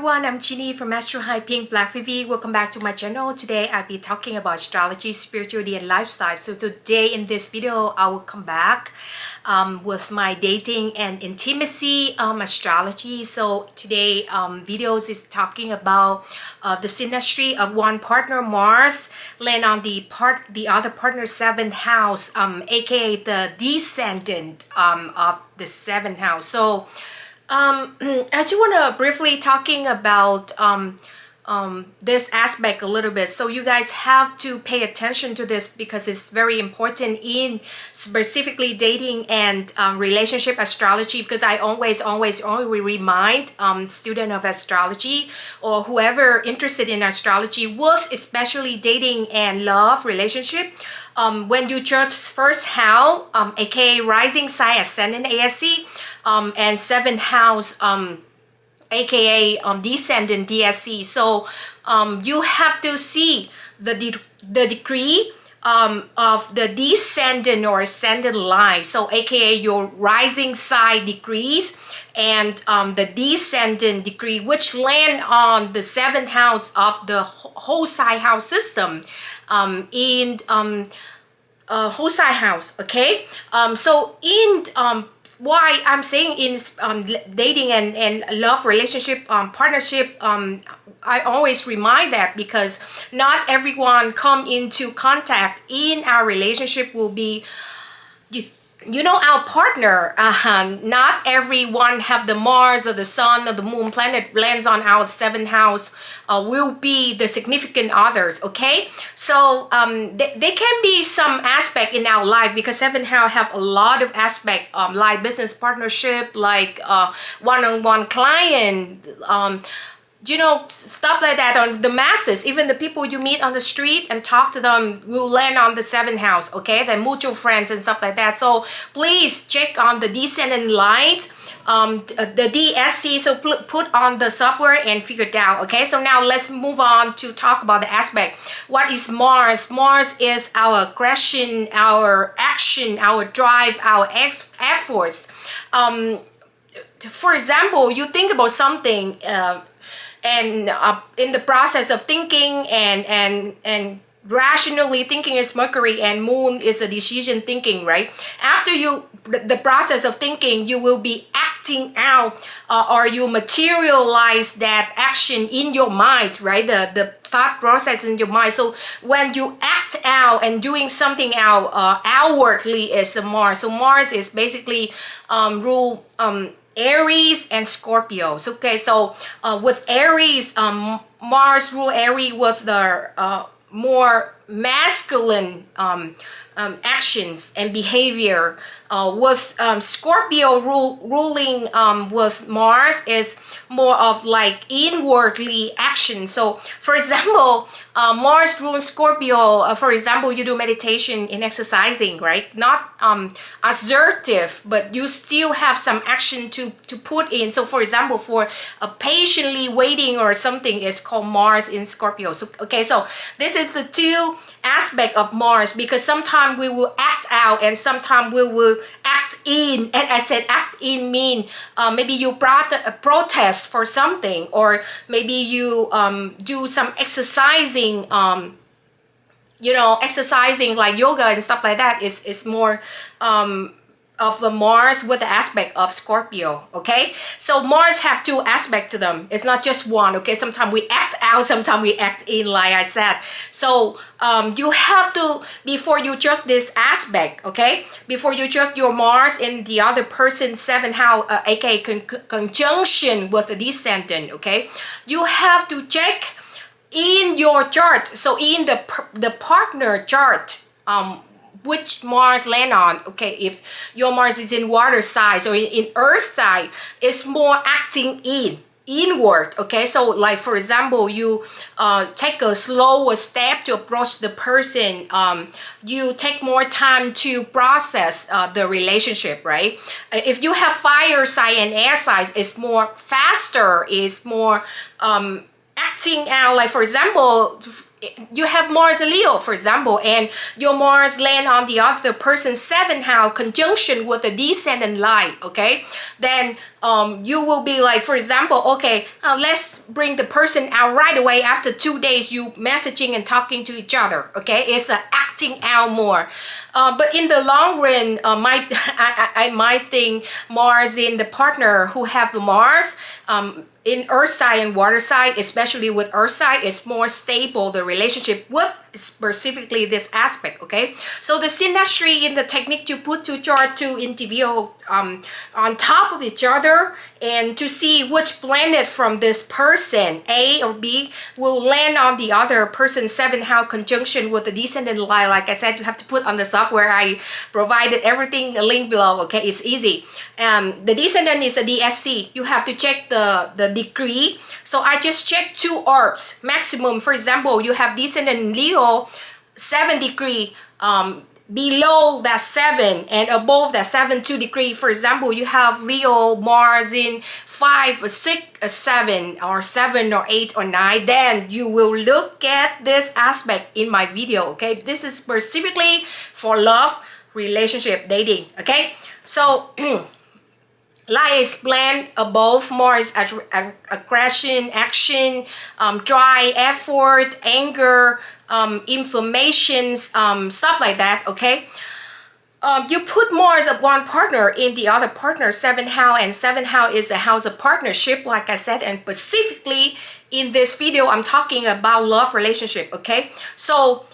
everyone, I'm Jeannie from ASTROHYPE PINKBLACKVIVI. Welcome back to my channel. Today I'll be talking about astrology, spirituality, and lifestyle. So today in this video, I will come back with my dating and intimacy astrology. So today videos is talking about the synastry of one partner Mars land on the other partner's seventh house, aka the descendant of the seventh house. So I just want to briefly talking about this aspect a little bit. So you guys have to pay attention to this because it's very important in specifically dating and relationship astrology, because I always remind student of astrology or whoever interested in astrology with especially dating and love relationship. When you judge first house, aka rising sign, ascendant, ASC, and seventh house, aka descendant, DSC. So you have to see the degree of the descendant or ascendant line. So aka your rising sign degrees and the descendant degree, which land on the seventh house of the whole sign house system in whole sign house. Okay, so in why I'm saying in dating and love relationship partnership, I always remind that because not everyone come into contact in our relationship will be you know our partner. Not everyone have the Mars or the Sun or the Moon planet lands on our seventh house will be the significant others. Okay, so they can be some aspect in our life because seventh house have a lot of aspect, like business partnership, like one-on-one client, you know, stuff like that. On the masses, even the people you meet on the street and talk to them will land on the seventh house. Okay, the mutual friends and stuff like that. So please check on the descendant lines, the DSC. So put on the software and figure it out. Okay, so now let's move on to talk about the aspect. What is Mars? Mars is our aggression, our action, our drive, our efforts. For example, you think about something and in the process of thinking and rationally thinking is Mercury, and Moon is a decision thinking, right? After the process of thinking, you will be acting out or you materialize that action in your mind, right? The thought process in your mind. So when you act out and doing something out outwardly is the Mars. So Mars is basically rule Aries and Scorpios. Okay, so with Aries, Mars rule Aries with the more masculine actions and behavior. With Scorpio ruling with Mars is more of like inwardly action. So for example, Mars rules Scorpio. For example, you do meditation in exercising, right? Not assertive, but you still have some action to put in. So for example, for patiently waiting or something is called Mars in Scorpio. So okay, so this is the two aspect of Mars, because sometimes we will act out and sometimes we will act in. And I said act in mean maybe you protest for something, or maybe you do some exercising, you know, exercising like yoga and stuff like that. It's more of the Mars with the aspect of Scorpio. Okay, so Mars have two aspects to them. It's not just one. Okay, sometimes we act out, sometimes we act in, like I said. So you have to, before you judge this aspect, okay, before you judge your Mars in the other person's seventh house, aka conjunction with the descendant, okay, you have to check in your chart. So in the partner chart, which Mars land on. Okay, if your Mars is in water side or in earth side, it's more acting inward. Okay, so like for example, you take a slower step to approach the person. You take more time to process the relationship, right? If you have fire sign and air signs, it's more faster, it's more acting out. Like for example, you have Mars and Leo, for example, and your Mars land on the other person's seventh house conjunction with the descendant line. Okay, then you will be like, for example, okay, let's bring the person out right away after 2 days you messaging and talking to each other. Okay, it's acting out more. But in the long run, I might think Mars in the partner who have the Mars in earth side and water side, especially with earth side, is more stable, the relationship with specifically this aspect. Okay, so the synastry in the technique to put two chart to individual on top of each other and to see which planet from this person A or B will land on the other person's 7th house conjunction with the descendant line. Like I said, you have to put on the software. I provided everything, a link below. Okay, it's easy. The descendant is a DSC. You have to check the degree. So I just checked 2 orbs maximum. For example, you have descendant in Leo 7 degree, below that 7 and above that 2 degree. For example, you have Leo Mars in 5 or 6 or 7 or 7 or 8 or 9, then you will look at this aspect in my video. Okay, this is specifically for love, relationship, dating. Okay, so like I explained above, Mars aggression, action, drive, effort, anger, inflammations, stuff like that. Okay, you put Mars of one partner in the other partner 7th house, and 7th house is a house of partnership, like I said, and specifically in this video I'm talking about love relationship. Okay, so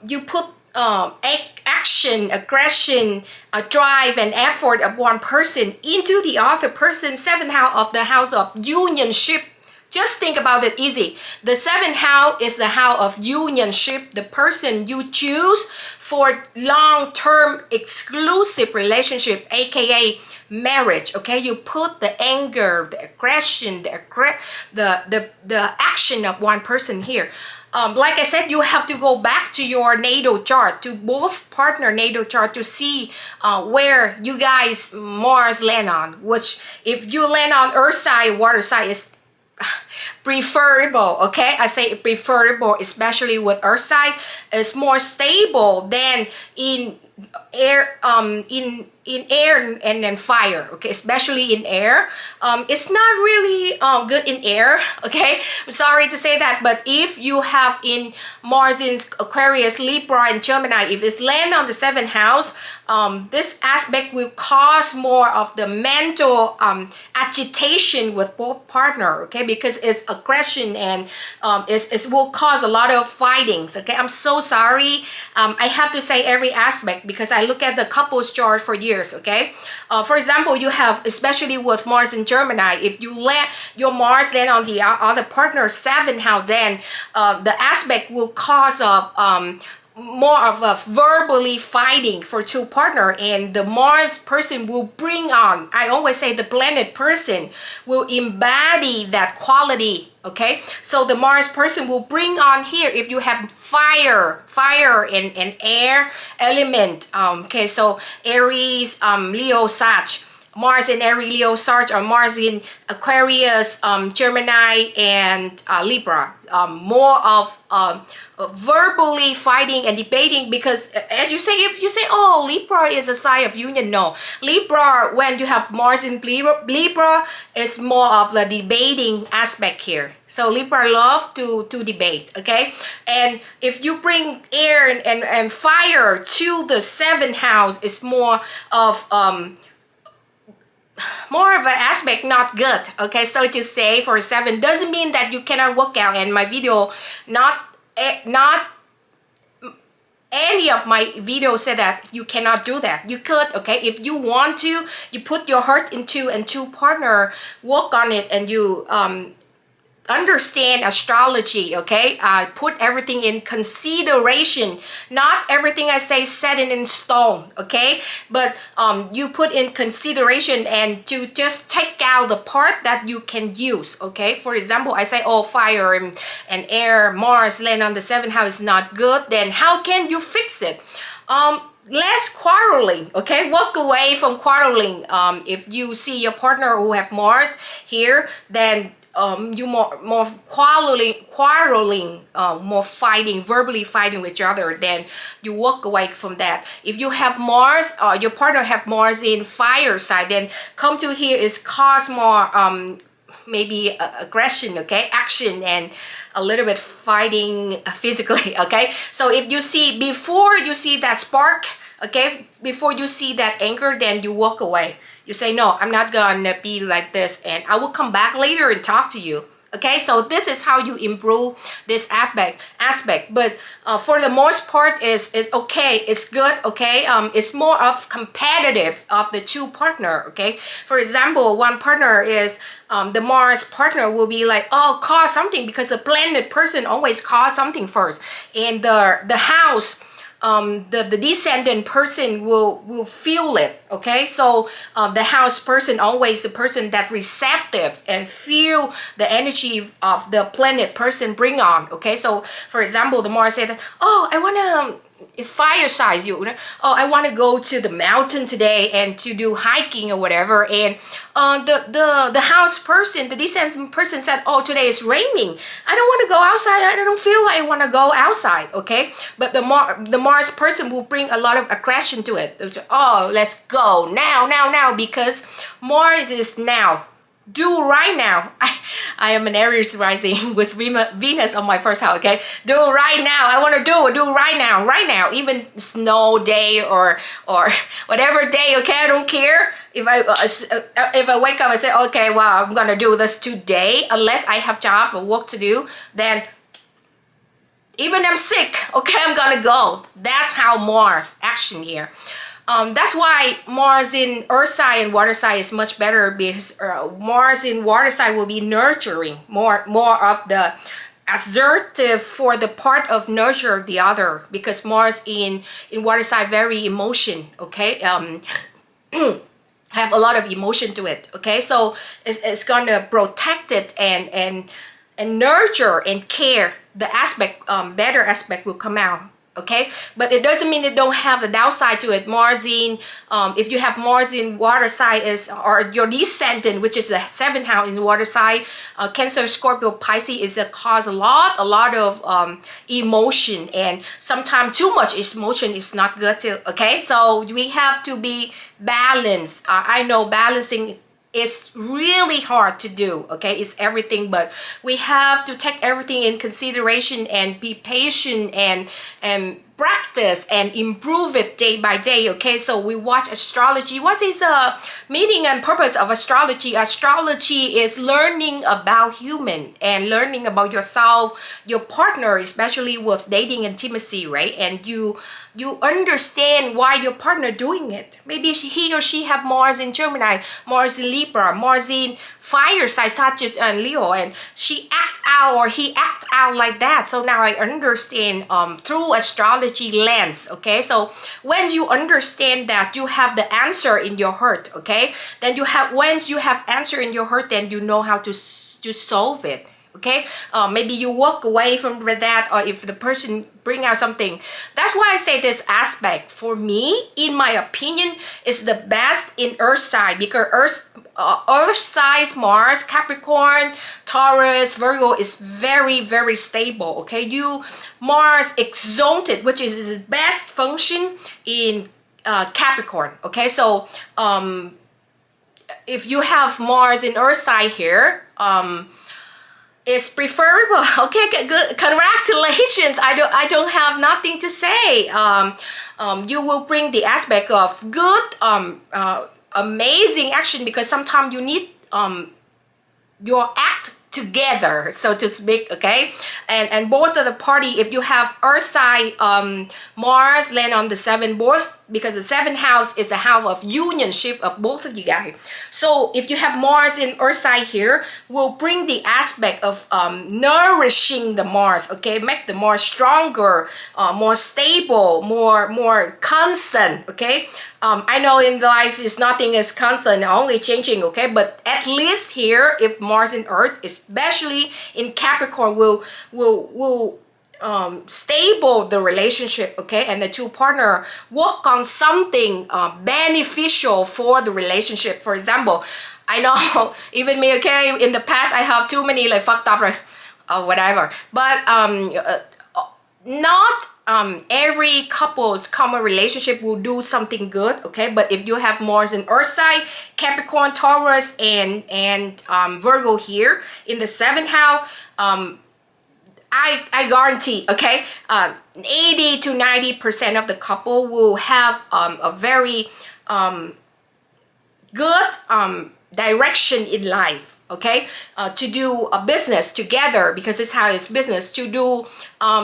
you put action, aggression, drive and effort of one person into the other person's 7th house of the house of unionship. Just think about it easy. The 7th house is the house of unionship, the person you choose for long-term exclusive relationship, aka marriage. Okay, you put the anger, the aggression, the action of one person here. Like I said, you have to go back to your natal chart, to both partner natal chart, to see where you guys Mars land on. Which, if you land on earth side, water side is preferable. Okay, I say preferable, especially with earth side. It's more stable than in air, in air and then fire. Okay, especially in air. It's not really good in air. Okay, I'm sorry to say that, but if you have in Mars in Aquarius, Libra and Gemini, if it's land on the 7th house, this aspect will cause more of the mental agitation with both partner. Okay, because it's aggression and it will cause a lot of fightings. Okay, I'm so sorry. I have to say every aspect because I look at the couples chart for years. Okay, for example, you have, especially with Mars in Gemini, if you let your Mars land on the other partner 7th house, then the aspect will cause of more of a verbally fighting for 2 partner, and the Mars person will bring on, I always say the planet person will embody that quality. Okay, so the Mars person will bring on here if you have fire and air element. Okay, so Aries, Leo, Sag, Mars in Aries, Leo, Sag, or Mars in Aquarius, Gemini, and Libra. More of verbally fighting and debating, because as you say, if you say, oh, Libra is a sign of union, no. Libra, when you have Mars in Libra, is more of the debating aspect here. So Libra love to debate. Okay, and if you bring air and fire to the 7th house, it's more of an aspect not good. Okay, so to say for 7 doesn't mean that you cannot work out, and my video not any of my videos said that you cannot do that. You could. Okay, if you want to, you put your heart into and 2 partner work on it, and you understand astrology. Okay, I put everything in consideration. Not everything I say set in stone. Okay, but you put in consideration and to just take out the part that you can use. Okay, for example, I say, oh, fire and air, Mars land on the 7th house is not good, then how can you fix it? Less quarreling. Okay, walk away from quarreling. If you see your partner who have Mars here, then you more quarreling, more fighting, verbally fighting with each other, then you walk away from that. If you have Mars, your partner have Mars in fire side, then come to here is cause more maybe aggression, okay, action, and a little bit fighting physically, okay. So if you see, before you see that spark, okay, before you see that anger, then you walk away. You say, no, I'm not gonna be like this, and I will come back later and talk to you. Okay, so this is how you improve this aspect. But for the most part is okay, it's good, okay. It's more of competitive of the two partner, okay. For example, one partner is the Mars partner will be like, oh, cause something, because the planet person always cause something first, and the house, the descendant person will feel it, okay. So the house person always the person that receptive and feel the energy of the planet person bring on, okay. So for example, the Mars said, oh, I want to fire size you, oh, I want to go to the mountain today and to do hiking or whatever, and the house person, the descendant person said, oh, today is raining, I don't want to go outside, I don't feel like I want to go outside, okay. But the Mars person will bring a lot of aggression to it. Say, oh, let's go now, because Mars is now. Do right now. I am an Aries rising with Venus on my first house, okay. Do right now. I want to do right now, even snow day or whatever day, okay. I don't care if I wake up and say, okay, well, I'm gonna do this today, unless I have job or work to do, then even I'm sick, okay, I'm gonna go. That's how Mars action here. That's why Mars in earth sign and water sign is much better, because Mars in water sign will be nurturing, more of the assertive for the part of nurture the other, because Mars in water sign very emotion, okay. Have a lot of emotion to it, okay. So it's gonna protect it and nurture and care. The aspect, better aspect will come out, okay. But it doesn't mean it don't have a downside to it. Mars in if you have Mars in water sign is, or your descendant, which is the 7th house in water sign, Cancer, Scorpio, Pisces, is a cause a lot of emotion, and sometimes too much emotion is not good too, okay. So we have to be balanced. I know balancing it's really hard to do, okay. It's everything, but we have to take everything in consideration and be patient and practice and improve it day by day, okay. So we watch astrology. What is the meaning and purpose of astrology? Astrology is learning about human and learning about yourself, your partner, especially with dating intimacy, right? And you understand why your partner doing it. Maybe he or she have Mars in Gemini, Mars in Libra, Mars in fire sign such as Leo, and she act out or he act out like that. So now I understand through astrology lens, okay. So when you understand that, you have the answer in your heart, okay. Then you have, once you have answer in your heart, then you know how to solve it, okay. Maybe you walk away from that, or if the person bring out something. That's why I say this aspect, for me, in my opinion, is the best in earth side, because earth signs, Mars, Capricorn, Taurus, Virgo is very stable, okay. Mars exalted, which is the best function in Capricorn, okay. So if you have Mars in earth sign here, it's preferable, okay. Good, congratulations. I don't have nothing to say. You will bring the aspect of good amazing action, because sometimes you need your act together, so to speak, okay. And both of the party, if you have earth sign, Mars land on the 7th, both, because the 7th house is the house of unionship of both of you guys. So if you have Mars in earth sign here, will bring the aspect of nourishing the Mars, okay, make the Mars stronger, more stable, more constant, okay. I know in life is nothing is constant, only changing, okay. But at least here, if Mars in Earth, especially in Capricorn, will stable the relationship, okay, and the two partner work on something beneficial for the relationship. For example, I know, even me, okay, in the past I have too many like fucked up or whatever, but not every couple's common relationship will do something good, okay? But if you have Mars in Earth sign, Capricorn, Taurus, and Virgo here in the 7th house, I guarantee, okay, 80 to 90% of the couple will have a very good direction in life, okay, to do a business together, because it's how it's business, to do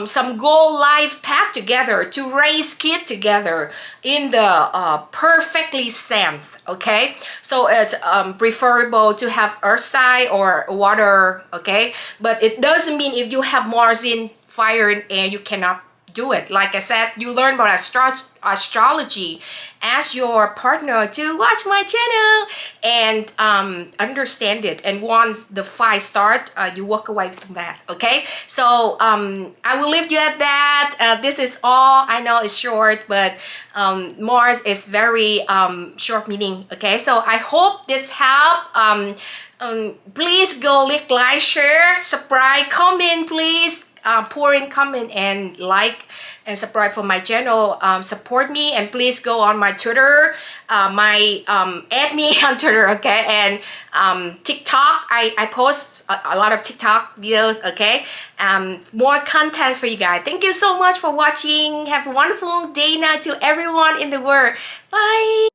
some goal life path together, to raise kids together in the perfectly sense, okay? So it's preferable to have earth sign or water, okay? But it doesn't mean if you have Mars in fire and air you cannot do it. Like I said, you learn about astrology, ask your partner to watch my channel and understand it, and once the fight start, you walk away from that, okay? So I will leave you at that. This is all. I know it's short, but Mars is very short meaning, okay? So I hope this helped. Please go like, share, subscribe, comment, please. Pour in comment and like and subscribe for my channel. Support me, and please go on my Twitter, add me on Twitter, okay? And TikTok, I post a lot of TikTok videos, okay? More contents for you guys. Thank you so much for watching. Have a wonderful day now to everyone in the world. Bye.